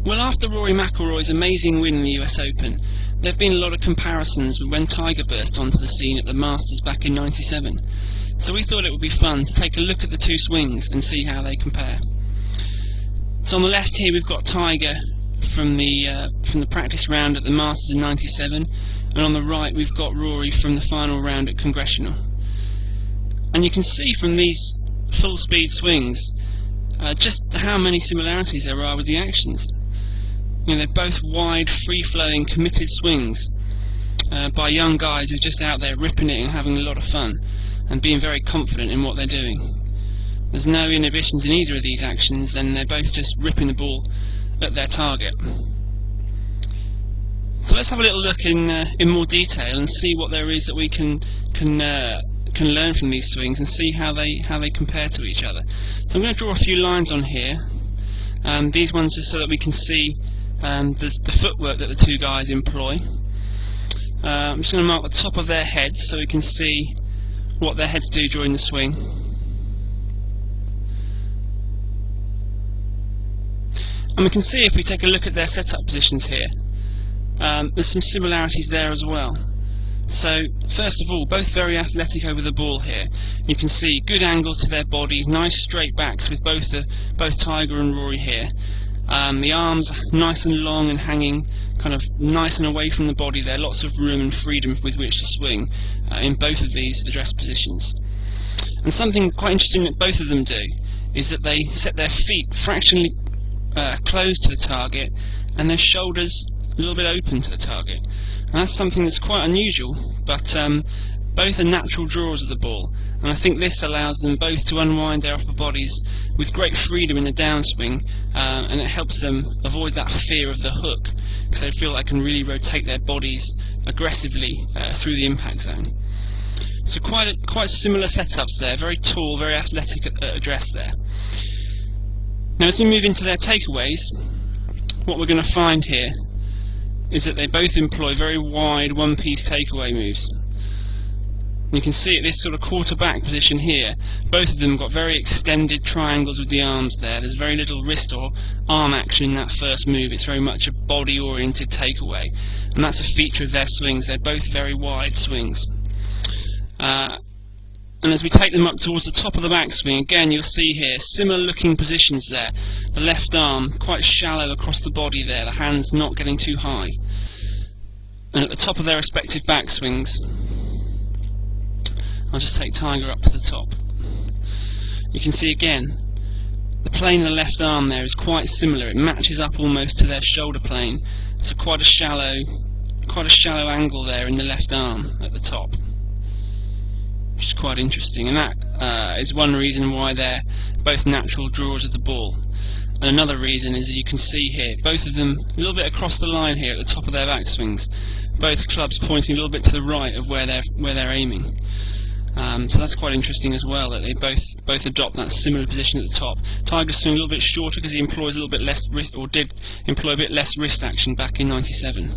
Well, after Rory McIlroy's amazing win in the US Open, there have been a lot of comparisons with when Tiger burst onto the scene at the Masters back in '97. So we thought it would be fun to take a look at the two swings and see how they compare. So on the left here we've got Tiger from the practice round at the Masters in '97, and on the right we've got Rory from the final round at Congressional. And you can see from these full speed swings just how many similarities there are with the actions. You know, they're both wide, free-flowing, committed swings by young guys who are just out there ripping it and having a lot of fun and being very confident in what they're doing. There's no inhibitions in either of these actions, and they're both just ripping the ball at their target. So let's have a little look in more detail and see what there is that we can learn from these swings and see how they compare to each other. So I'm going to draw a few lines on here. These ones just so that we can see the footwork that the two guys employ. I'm just going to mark the top of their heads so we can see what their heads do during the swing. And we can see, if we take a look at their setup positions here, there's some similarities there as well. So first of all, both very athletic over the ball here. You can see good angles to their bodies, nice straight backs with both Tiger and Rory here. The arms nice and long and hanging kind of nice and away from the body there, lots of room and freedom with which to swing in both of these address positions. And something quite interesting that both of them do is that they set their feet fractionally close to the target and their shoulders a little bit open to the target. And that's something that's quite unusual, but both are natural drawers of the ball, and I think this allows them both to unwind their upper bodies with great freedom in the downswing, and it helps them avoid that fear of the hook, because they feel they can really rotate their bodies aggressively through the impact zone. So quite similar setups there, very tall, very athletic address there. Now as we move into their takeaways, what we're going to find here is that they both employ very wide one-piece takeaway moves. You can see at this sort of quarterback position here, both of them got very extended triangles with the arms there. There's very little wrist or arm action in that first move. It's very much a body-oriented takeaway, and that's a feature of their swings. They're both very wide swings. And as we take them up towards the top of the backswing, again you'll see here similar looking positions there. The left arm quite shallow across the body there, the hands not getting too high. And at the top of their respective backswings, I'll just take Tiger up to the top. You can see again the plane of the left arm there is quite similar. It matches up almost to their shoulder plane. So quite a shallow angle there in the left arm at the top, which is quite interesting, and that is one reason why they're both natural drawers of the ball. And another reason is that you can see here, both of them a little bit across the line here at the top of their backswings, both clubs pointing a little bit to the right of where they're aiming. So that's quite interesting as well, that they both adopt that similar position at the top. Tiger's swing a little bit shorter because he employs a little bit less wrist, or did employ a bit less wrist action back in '97.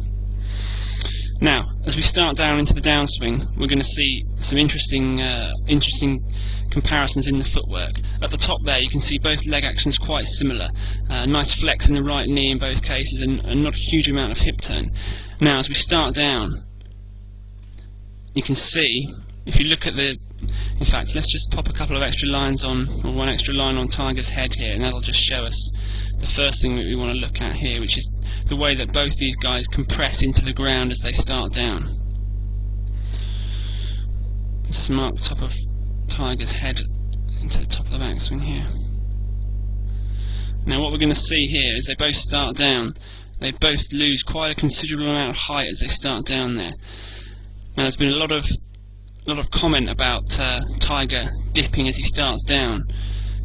Now, as we start down into the downswing, we're going to see some interesting comparisons in the footwork. At the top there, you can see both leg actions quite similar. Nice flex in the right knee in both cases, and not a huge amount of hip turn. Now, as we start down, you can see, if you look at in fact, let's just pop a couple of extra lines on, or one extra line on Tiger's head here, and that'll just show us the first thing that we want to look at here, which is the way that both these guys compress into the ground as they start down. Let's just mark the top of Tiger's head into the top of the backswing here. Now what we're going to see here is they both start down. They both lose quite a considerable amount of height as they start down there. Now there's been a lot of comment about Tiger dipping as he starts down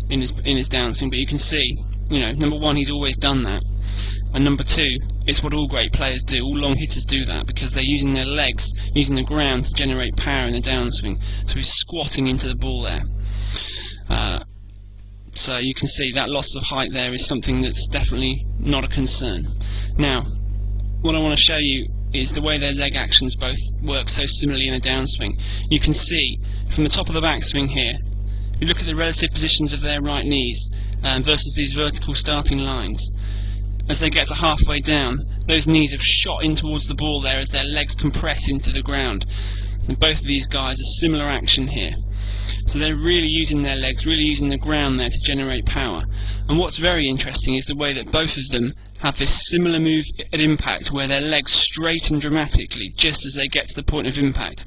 in his downswing, but you can see, you know, number one, he's always done that. And number two, it's what all great players do, all long hitters do that, because they're using their legs, using the ground to generate power in the downswing. So he's squatting into the ball there. So you can see that loss of height there is something that's definitely not a concern. Now, what I want to show you is the way their leg actions both work so similarly in a downswing. You can see from the top of the backswing here, if you look at the relative positions of their right knees versus these vertical starting lines, as they get to halfway down, those knees have shot in towards the ball there as their legs compress into the ground. And both of these guys are similar action here. So they're really using their legs, really using the ground there to generate power. And what's very interesting is the way that both of them have this similar move at impact, where their legs straighten dramatically just as they get to the point of impact.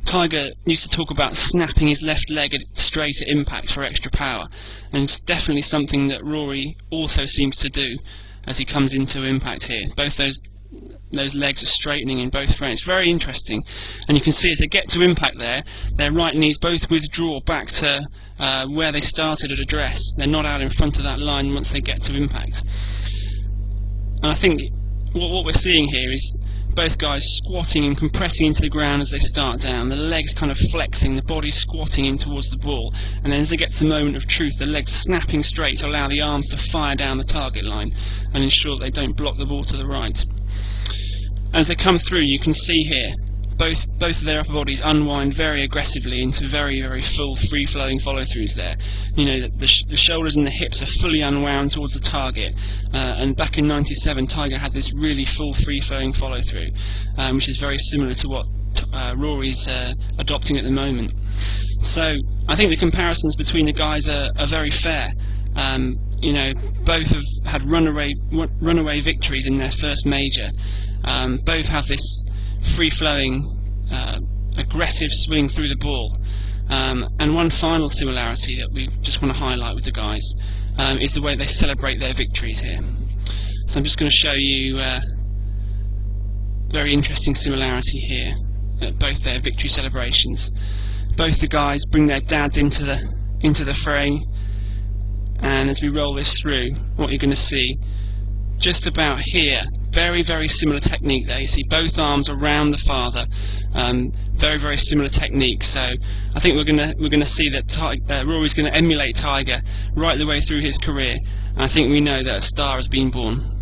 Tiger used to talk about snapping his left leg straight at impact for extra power, and it's definitely something that Rory also seems to do as he comes into impact here. Both those legs are straightening in both frames. Very interesting. And you can see as they get to impact there, their right knees both withdraw back to where they started at address. They're not out in front of that line once they get to impact. And I think what we're seeing here is both guys squatting and compressing into the ground as they start down, the legs kind of flexing, the body squatting in towards the ball, and then as they get to the moment of truth, the legs snapping straight to allow the arms to fire down the target line and ensure that they don't block the ball to the right. As they come through, you can see here both of their upper bodies unwind very aggressively into very, very full, free-flowing follow-throughs there. You know, the shoulders and the hips are fully unwound towards the target, and back in '97 Tiger had this really full, free-flowing follow-through, which is very similar to what Rory's adopting at the moment. So I think the comparisons between the guys are very fair. You know, both have had runaway victories in their first major. Both have this free-flowing, aggressive swing through the ball. And one final similarity that we just want to highlight with the guys is the way they celebrate their victories here. So I'm just going to show you a very interesting similarity here at both their victory celebrations. Both the guys bring their dads into the frame, and as we roll this through, what you're going to see just about here, very, very similar technique there. You see both arms around the father, very, very similar technique. So I think we're going to see that Rory's going to emulate Tiger right the way through his career, and I think we know that a star has been born.